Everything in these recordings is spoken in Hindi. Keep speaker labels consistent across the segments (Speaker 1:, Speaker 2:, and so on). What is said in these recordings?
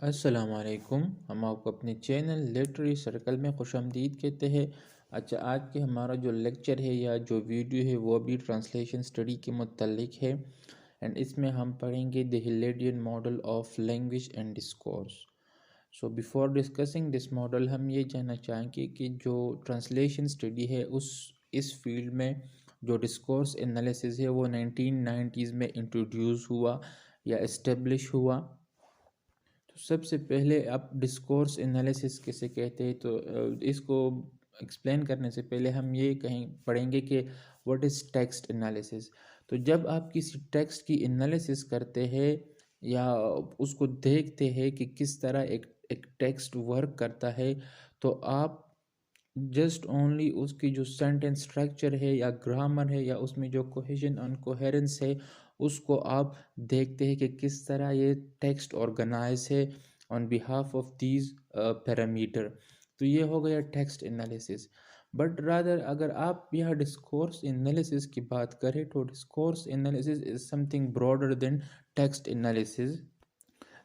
Speaker 1: अस्सलामुअलैकुम। हम आपको अपने चैनल लिटरेरी सर्कल में खुशामदीद कहते हैं। अच्छा, आज के हमारा जो लेक्चर है या जो वीडियो है वो भी ट्रांसलेशन स्टडी के मुतल्लिक है। एंड इसमें हम पढ़ेंगे the हिलेरियन model of language and discourse. So before discussing this model हम ये जानना चाहेंगे कि जो ट्रांसलेशन स्टडी है उस इस फील्ड में जो डिस्कोर्स एनालिसिस है वो 1990s में इंट्रोड्यूस हुआ या इस्टेब्लिश हुआ। तो सबसे पहले आप डिस्कोर्स एनालिसिस किसे कहते हैं, तो इसको एक्सप्लेन करने से पहले हम ये कहीं पढ़ेंगे कि व्हाट इज़ टेक्स्ट एनालिसिस। तो जब आप किसी टेक्स्ट की एनालिसिस करते हैं या उसको देखते हैं कि किस तरह एक टेक्स्ट वर्क करता है, तो आप जस्ट ओनली उसकी जो सेंटेंस स्ट्रक्चर है या ग्रामर है या उसमें जो कोहेजन एंड कोहेरेंस है उसको आप देखते हैं कि किस तरह ये टेक्स्ट ऑर्गेनाइज है on behalf of these parameter. तो ये हो गया टेक्स्ट एनालिसिस। बट रादर अगर आप यह डिस्कोर्स एनालिसिस की बात करें तो discourse analysis is something broader then text analysis.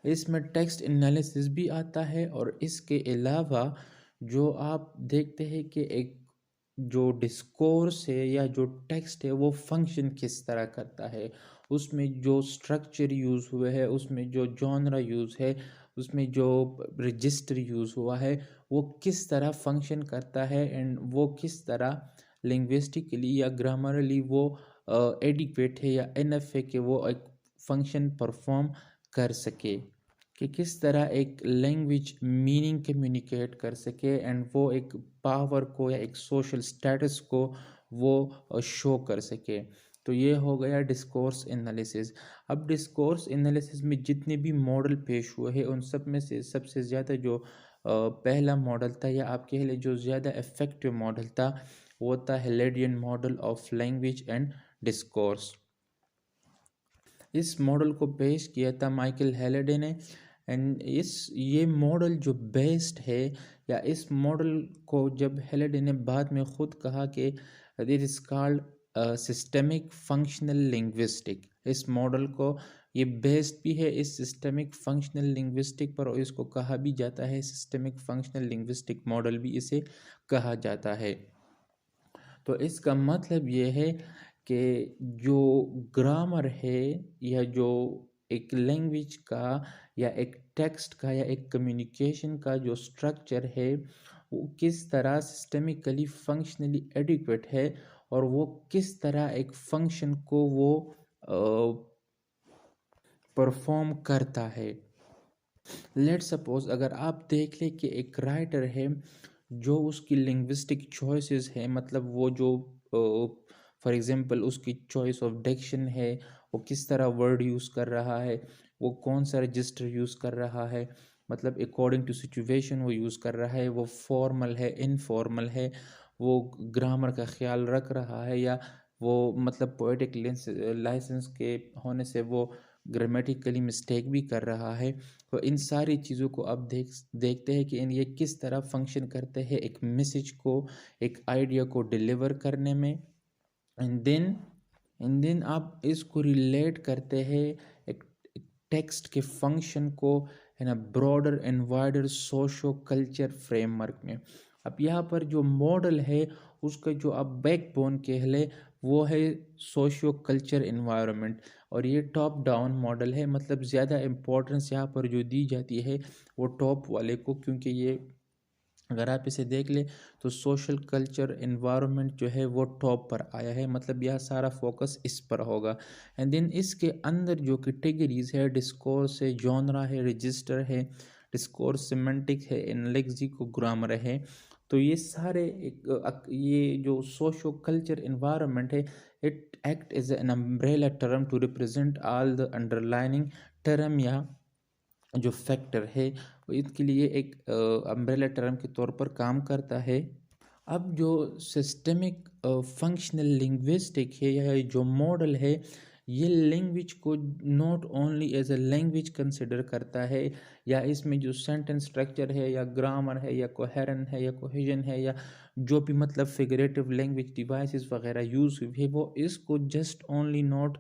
Speaker 1: इसमें टेक्स्ट एनालिसिस भी आता है और इसके अलावा जो आप देखते हैं कि एक जो डिस्कोर्स है या जो टेक्स्ट है वो फंक्शन किस तरह करता है, उसमें जो स्ट्रक्चर यूज़ हुए है, उसमें जो जॉनरा यूज़ है, उसमें जो रजिस्टर यूज़ हुआ है वो किस तरह फंक्शन करता है एंड वो किस तरह लिंग्विस्टिकली या ग्रामरली वो एडिक्वेट है या इनफ है कि वो एक फंक्शन परफॉर्म कर सके, कि किस तरह एक लैंग्वेज मीनिंग कम्युनिकेट कर सके एंड वो एक पावर को या एक सोशल स्टेटस को वो शो कर सके। तो ये हो गया डिस्कोर्स एनालिसिस। अब डिस्कोर्स एनालिसिस में जितने भी मॉडल पेश हुए हैं उन सब में से सबसे ज़्यादा जो पहला मॉडल था या आपके लिए जो ज़्यादा इफ़ेक्टिव मॉडल था वो था हिलेरियन model of language and discourse. इस मॉडल को पेश किया था माइकल हेलेडे ने। एंड ये मॉडल जो बेस्ड है या इस मॉडल को जब हेलेडे ने बाद में ख़ुद कहा कि it is called systemic functional linguistic. इस मॉडल को ये बेस्ड भी है इस सिस्टमिक फंक्शनल लिंग्विस्टिक पर और इसको कहा भी जाता है सिस्टमिक फंक्शनल लिंग्विस्टिक मॉडल भी इसे कहा जाता है। तो इसका मतलब ये है कि जो ग्रामर है या जो एक लैंग्वेज का या एक टेक्स्ट का या एक कम्युनिकेशन का जो स्ट्रक्चर है वो किस तरह सिस्टमिकली फंक्शनली एडिक्वेट है और वो किस तरह एक फंक्शन को वो परफॉर्म करता है। लेट सपोज अगर आप देख लें कि एक राइटर है जो उसकी लिंग्विस्टिक चॉइसेस है, मतलब वो जो फॉर एग्जांपल उसकी चॉइस ऑफ डिक्शन है, वो किस तरह वर्ड यूज़ कर रहा है, वो कौन सा रजिस्टर यूज़ कर रहा है, मतलब अकॉर्डिंग टू सिचुएशन वो यूज़ कर रहा है, वो फॉर्मल है इनफॉर्मल है, वो ग्रामर का ख्याल रख रहा है या वो मतलब पोएटिक लाइसेंस के होने से वो ग्रामेटिकली मिस्टेक भी कर रहा है। तो इन सारी चीज़ों को आप देखते हैं कि ये किस तरह फंक्शन करते हैं एक मैसेज को, एक आइडिया को डिलीवर करने में। एंड देन आप इसको रिलेट करते हैं एक टेक्स्ट के फंक्शन को in a broader and wider socio culture framework में। अब यहाँ पर जो मॉडल है उसका जो आप बैकबोन कह ले वो है सोशियो कल्चर इन्वायरमेंट, और ये टॉप डाउन मॉडल है, मतलब ज़्यादा इम्पोर्टेंस यहाँ पर जो दी जाती है वो टॉप वाले को, क्योंकि ये अगर आप इसे देख ले तो सोशल कल्चर इन्वायरमेंट जो है वो टॉप पर आया है, मतलब यह सारा फोकस इस पर होगा। एंड देन इसके अंदर जो कैटेगरीज है डिस्कोर्स है, जॉनरा है, रजिस्टर है, डिस्कोर्स सिमेंटिक है, एनालिटिक्स ग्रामर है। तो ये सारे ये जो सोशो कल्चर इन्वायरमेंट है it act as an umbrella term to represent all the underlining term या जो फैक्टर है वो इसके लिए एक अम्ब्रेला टर्म के तौर पर काम करता है। अब जो सिस्टमिक फंक्शनल लिंग्विस्टिक है या जो मॉडल है ये लैंग्वेज को not only as a language consider करता है या इसमें जो सेंटेंस स्ट्रक्चर है या ग्रामर है या कोहेरन है या कोहेजन है या जो भी मतलब फिगरेटिव लैंग्वेज डिवाइसेस वगैरह यूज़ हुई है वो इसको जस्ट ओनली नॉट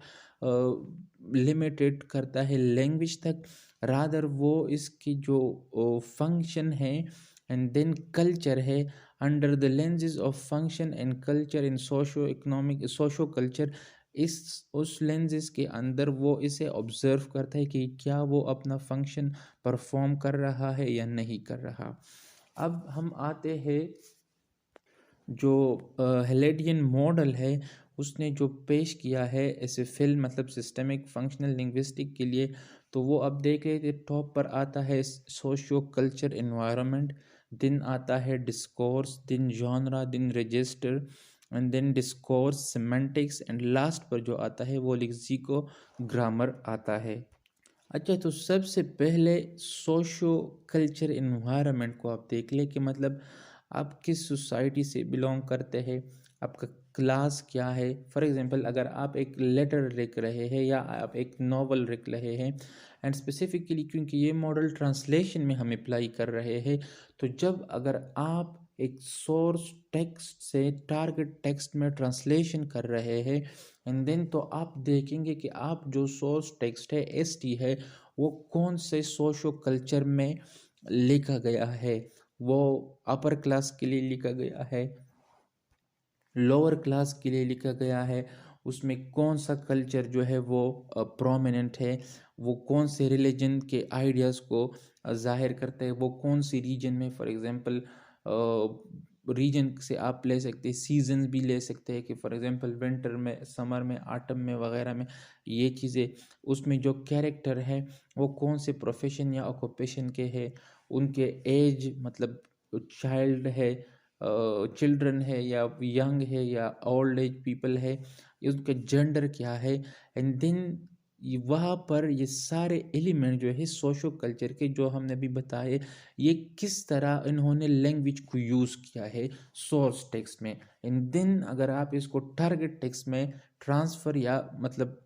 Speaker 1: लिमिटेड करता है लैंग्वेज तक, रादर वो इसकी जो फंक्शन है एंड देन कल्चर है, under the lenses of function and culture in socio economic socio culture, इस उस लेंसेज के अंदर वो इसे ऑब्जर्व करता है कि क्या वो अपना फंक्शन परफॉर्म कर रहा है या नहीं कर रहा। अब हम आते हैं जो हेलेडियन मॉडल है उसने जो पेश किया है ऐसे फिल्म मतलब सिस्टमिक फंक्शनल लिंग्विस्टिक के लिए, तो वो अब देख लेते टॉप पर आता है सोशियो कल्चर एनवायरनमेंट, दिन आता है discourse, then genre, then register and then discourse semantics and last पर जो आता है वो लेक्सिको ग्रामर आता है। अच्छा, तो सबसे पहले सोशो कल्चर इन्वायरमेंट को आप देख ले कि मतलब आप किस सोसाइटी से बिलोंग करते हैं, आपका क्लास क्या है। फॉर एग्जांपल अगर आप एक लेटर लिख रहे हैं या आप एक नॉवल लिख रहे हैं, एंड स्पेसिफिकली क्योंकि ये मॉडल ट्रांसलेशन में हम अप्लाई कर रहे हैं, तो जब अगर आप एक सोर्स टेक्स्ट से टारगेट टेक्स्ट में ट्रांसलेशन कर रहे हैं एंड देन, तो आप देखेंगे कि आप जो सोर्स टेक्स्ट है एसटी है वो कौन से सोशो कल्चर में लिखा गया है, वो अपर क्लास के लिए लिखा गया है, लोअर क्लास के लिए लिखा गया है, उसमें कौन सा कल्चर जो है वो प्रोमिनेंट है, वो कौन से रिलीजन के आइडियाज़ को जाहिर करते हैं, वो कौन सी रीजन में। फॉर एग्जांपल रीजन से आप ले सकते हैं, सीजन्स भी ले सकते हैं कि फॉर एग्जांपल विंटर में, समर में, ऑटम में वगैरह में ये चीज़ें। उसमें जो कैरेक्टर है वो कौन से प्रोफेशन या ऑक्यूपेशन के हैं, उनके एज मतलब चाइल्ड है, चिल्ड्रन है या यंग है या ओल्ड एज पीपल है, उसका जेंडर क्या है, एंड देन वहाँ पर ये सारे एलिमेंट जो है सोशो कल्चर के जो हमने अभी बताए, ये किस तरह इन्होंने लैंग्वेज को यूज़ किया है सोर्स टेक्स्ट में, एंड देन अगर आप इसको टारगेट टेक्स्ट में ट्रांसफ़र या मतलब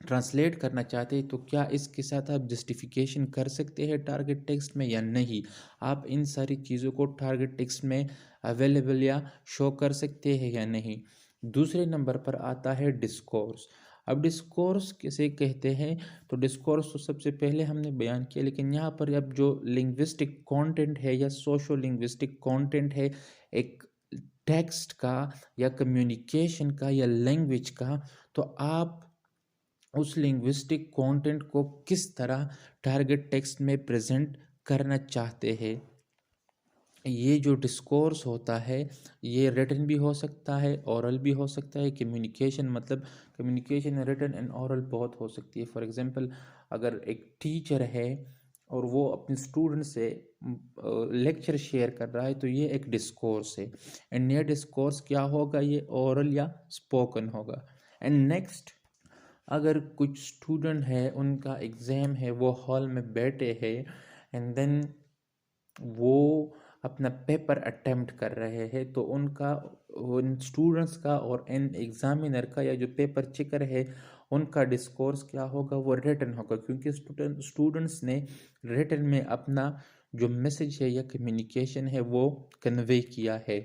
Speaker 1: ट्रांसलेट करना चाहते हैं, तो क्या इसके साथ आप जस्टिफिकेशन कर सकते हैं टारगेट टेक्स्ट में या नहीं, आप इन सारी चीज़ों को टारगेट टेक्स्ट में अवेलेबल या शो कर सकते हैं या नहीं। दूसरे नंबर पर आता है डिस्कोर्स। अब डिस्कोर्स किसे कहते हैं, तो डिस्कोर्स तो सबसे पहले हमने बयान किया, लेकिन यहाँ पर अब जो लिंग्विस्टिक कंटेंट है या सोशो लिंग्विस्टिक कंटेंट है एक टेक्स्ट का या कम्युनिकेशन का या लैंग्वेज का, तो आप उस लिंग्विस्टिक कंटेंट को किस तरह टारगेट टेक्स्ट में प्रेजेंट करना चाहते हैं। ये जो डिस्कोर्स होता है ये रिटन भी हो सकता है, ओरल भी हो सकता है। कम्युनिकेशन मतलब कम्युनिकेशन रिटन एंड ओरल बहुत हो सकती है। फॉर एग्जांपल अगर एक टीचर है और वो अपने स्टूडेंट से लेक्चर शेयर कर रहा है, तो ये एक डिस्कोर्स है, एंड ये डिस्कोर्स क्या होगा, ये ओरल या स्पोकन होगा। एंड नेक्स्ट, अगर कुछ स्टूडेंट है उनका एग्ज़ाम है, वो हॉल में बैठे हैं एंड देन वो अपना पेपर अटेम्प्ट कर रहे हैं, तो उनका उन स्टूडेंट्स का और इन एग्ज़ामिनर का या जो पेपर चेकर है उनका डिस्कोर्स क्या होगा, वो रिटन होगा, क्योंकि स्टूडेंट्स ने रिटन में अपना जो मैसेज है या कम्युनिकेशन है वो कन्वे किया है,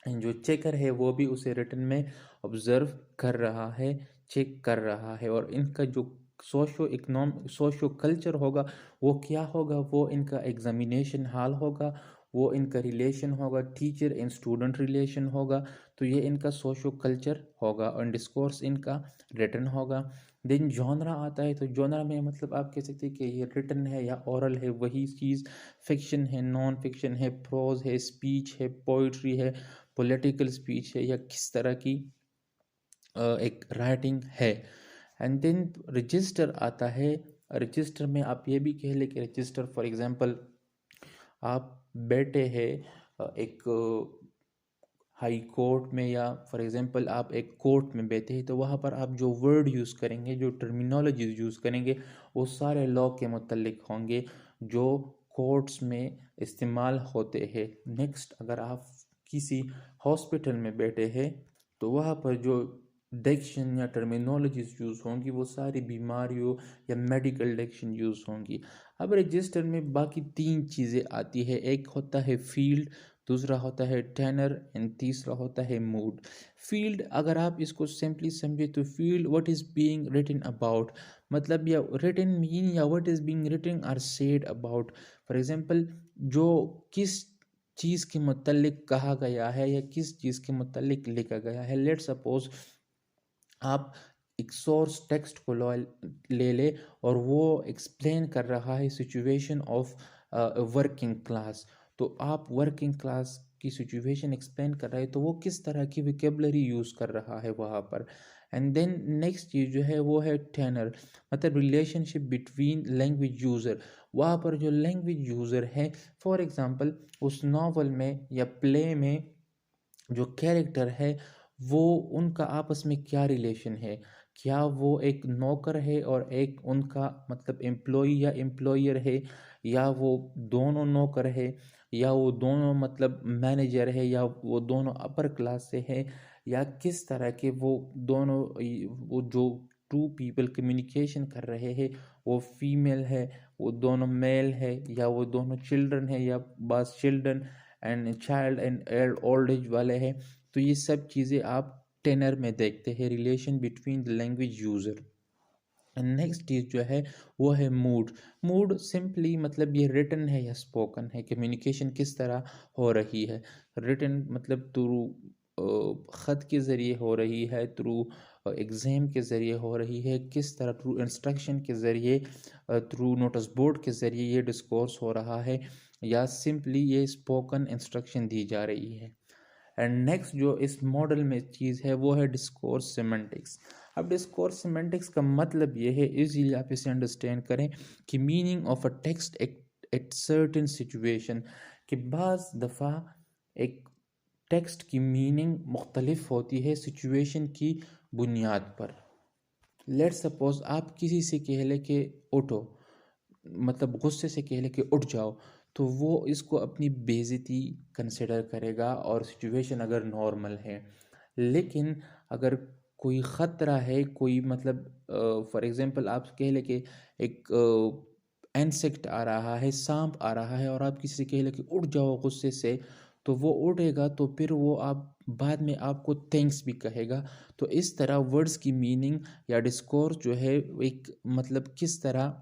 Speaker 1: जो चेकर है वो भी उसे रिटन में ऑब्जर्व कर रहा है, चेक कर रहा है। और इनका जो सोशो कल्चर होगा वो क्या होगा, वो इनका एग्जामिनेशन हॉल होगा, वो इनका रिलेशन होगा, टीचर एंड स्टूडेंट रिलेशन होगा, तो ये इनका सोशो कल्चर होगा और डिस्कोर्स इनका रिटन होगा। देन जॉनरा आता है, तो जॉनरा में मतलब आप कह सकते हैं कि ये रिटन है या ओरल है, वही चीज़ फिक्शन है, नॉन फिक्शन है, प्रोज है, स्पीच है, पोइट्री है, पॉलिटिकल स्पीच है, या किस तरह की एक राइटिंग है। एंड देन रजिस्टर आता है। रजिस्टर में आप ये भी कह ले कि रजिस्टर फॉर एग्जांपल आप बैठे हैं एक हाई कोर्ट में, या फॉर एग्जांपल आप एक कोर्ट में बैठे हैं, तो वहाँ पर आप जो वर्ड यूज़ करेंगे, जो टर्मिनोलॉजी यूज़ करेंगे, वो सारे लॉ के मुतल्लिक होंगे जो कोर्ट्स में इस्तेमाल होते हैं। नेक्स्ट, अगर आप किसी हॉस्पिटल में बैठे हैं, तो वहाँ पर जो डिक्शन या टर्मिनोलॉजीज यूज़ होंगी वो सारी बीमारियों या मेडिकल डिक्शन यूज़ होंगी। अब रजिस्टर में बाकी तीन चीज़ें आती है, एक होता है फील्ड, दूसरा होता है टेनर एंड तीसरा होता है मूड। फील्ड, अगर आप इसको सिंपली समझे तो field what is being written about, मतलब या रिटन मीन या what is being written or said about. For example जो किस चीज़ के मुतल्लिक कहा गया है या किस चीज़ के मुतल्लिक लिखा गया है। लेट सपोज आप एक सोर्स टेक्स्ट को ले ले और वो एक्सप्लेन कर रहा है सिचुएशन ऑफ वर्किंग क्लास, तो आप वर्किंग क्लास की सिचुएशन एक्सप्लेन कर रहे हैं तो वो किस तरह की विकेबलरी यूज़ कर रहा है वहाँ पर। एंड देन नेक्स्ट चीज़ जो है वो है टेनर, मतलब रिलेशनशिप बिटवीन लैंग्वेज यूज़र। वहाँ पर जो लैंग्वेज यूज़र है, फॉर एग्ज़ाम्पल उस नावल में या प्ले में जो कैरेक्टर है वो उनका आपस में क्या रिलेशन है, क्या वो एक नौकर है और एक उनका मतलब एम्प्लॉई या एम्प्लॉयर है, या वो दोनों नौकर है, या वो दोनों मतलब मैनेजर है, या वो दोनों अपर क्लास से है, या किस तरह के वो दोनों वो जो टू पीपल कम्युनिकेशन कर रहे हैं वो फीमेल है, वो दोनों मेल है, या वो दोनों चिल्ड्रन है, या बस children and child and old age वाले हैं। तो ये सब चीज़ें आप टेनर में देखते हैं, relation between the language user. Next चीज़ जो है वो है मूड। मूड सिंपली मतलब ये रिटन है या स्पोकन है, कम्युनिकेशन किस तरह हो रही है। रिटन मतलब थ्रू ख़त के ज़रिए हो रही है, थ्रू एग्ज़ाम के ज़रिए हो रही है, किस तरह थ्रू इंस्ट्रक्शन के ज़रिए, थ्रू नोटिस बोर्ड के ज़रिए ये डिस्कोर्स हो रहा है, या सिंपली ये स्पोकन इंस्ट्रक्शन दी जा रही है। एंड नेक्स्ट जो इस मॉडल में चीज़ है वो है डिस्कोर्स सिमेंटिक्स। अब डिस्कोर्स सिमेंटिक्स का मतलब ये है, इजीली आप इसे अंडरस्टैंड करें कि meaning of a text at certain situation, कि बाज़ दफ़ा एक टेक्स्ट की मीनिंग मुख्तलिफ होती है सिचुएशन की बुनियाद पर। लेट सपोज आप किसी से कह ले कि उठो, मतलब गुस्से से कह ले कि उठ जाओ, तो वो इसको अपनी बेइज्जती कंसिडर करेगा और सिचुएशन अगर नॉर्मल है। लेकिन अगर कोई ख़तरा है, कोई मतलब फॉर एग्ज़ाम्पल आप कह ले कि एक इंसेक्ट आ रहा है, सांप आ रहा है, और आप किसी से कह ले कि उठ जाओ गुस्से से, तो वो उठेगा तो फिर वो आप बाद में आपको थैंक्स भी कहेगा। तो इस तरह वर्ड्स की मीनिंग या डिस्कोर्स जो है एक मतलब किस तरह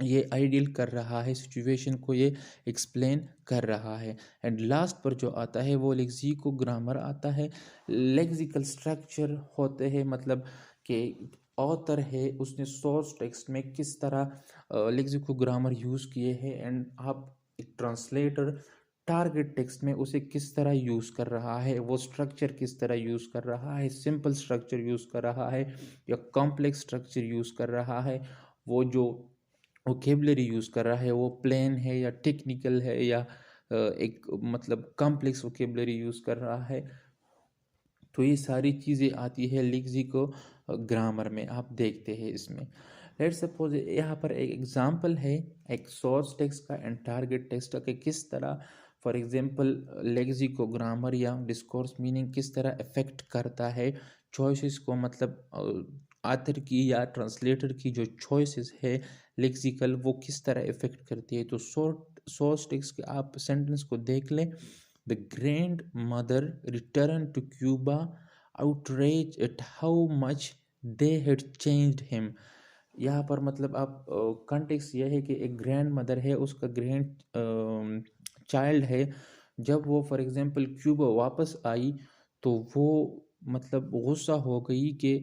Speaker 1: ये आइडियल कर रहा है सिचुएशन को, ये एक्सप्लेन कर रहा है। एंड लास्ट पर जो आता है वो लेक्सिको ग्रामर आता है। लेक्सिकल स्ट्रक्चर होते हैं, मतलब कि ऑथर है उसने सोर्स टेक्स्ट में किस तरह लेक्सिको ग्रामर यूज़ किए हैं, एंड आप एक ट्रांसलेटर टारगेट टेक्स्ट में उसे किस तरह यूज़ कर रहा है, वो स्ट्रक्चर किस तरह यूज़ कर रहा है, सिंपल स्ट्रक्चर यूज़ कर रहा है या कॉम्प्लेक्स स्ट्रक्चर यूज़ कर रहा है, वो जो वोकेबलरी यूज़ कर रहा है वो प्लेन है या टेक्निकल है, या एक मतलब कॉम्प्लेक्स वोकेबलरी यूज़ कर रहा है। तो ये सारी चीज़ें आती है लेक्सिको ग्रामर में, आप देखते हैं इसमें। लेट सपोज यहाँ पर एक एग्जांपल है एक सोर्स टेक्स्ट का एंड टारगेट टेक्स्ट का, कि किस तरह फॉर एग्जांपल लेक्सिको ग्रामर या डिस्कोर्स मीनिंग किस तरह अफेक्ट करता है चॉइसेस को, मतलब आथर की या ट्रांसलेटर की जो चॉइसेस है लेक्सिकल वो किस तरह इफेक्ट करती है। तो सोर्स टेक्स्ट के आप सेंटेंस को देख लें। The grand mother return to Cuba outraged at how much they had changed him। यहाँ पर मतलब आप कॉन्टेक्स्ट यह है कि एक ग्रैंड मदर है, उसका ग्रैंड चाइल्ड है, जब वो फॉर एग्जांपल क्यूबा वापस आई तो वो मतलब गुस्सा हो गई कि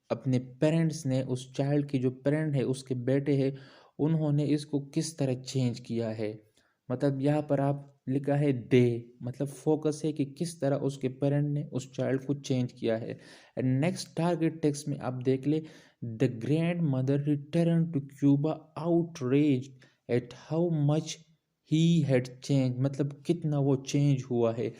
Speaker 1: अपने पेरेंट्स ने, उस चाइल्ड के जो पेरेंट है उसके बेटे हैं, उन्होंने इसको किस तरह चेंज किया है। मतलब यहाँ पर आप लिखा है दे, मतलब फोकस है कि किस तरह उसके पेरेंट ने उस चाइल्ड को चेंज किया है। एंड नेक्स्ट टारगेट टेक्स्ट में आप देख ले, the grand mother return to Cuba outraged at how much he had change, मतलब कितना वो चेंज हुआ है।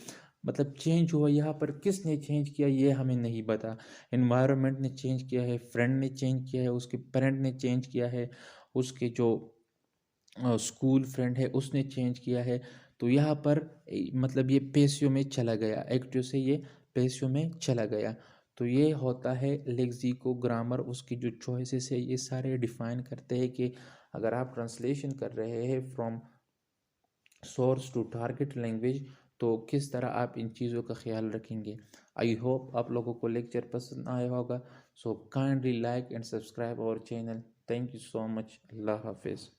Speaker 1: मतलब चेंज हुआ यहाँ पर किसने चेंज किया ये हमें नहीं पता। इन्वायरमेंट ने चेंज किया है, फ्रेंड ने चेंज किया है, उसके पेरेंट ने चेंज किया है, उसके जो स्कूल फ्रेंड है उसने चेंज किया है। तो यहाँ पर मतलब ये पेशियो में चला गया, एक्टिव से ये पेशियो में चला गया। तो ये होता है लेक्सिको ग्रामर, उसकी जो चॉइसेस है ये सारे डिफाइन करते हैं कि अगर आप ट्रांसलेशन कर रहे हैं from source to target language तो किस तरह आप इन चीज़ों का ख्याल रखेंगे। आई होप आप लोगों को लेक्चर पसंद आया होगा। So kindly like and subscribe our channel. Thank you so much. Allah हाफिज़।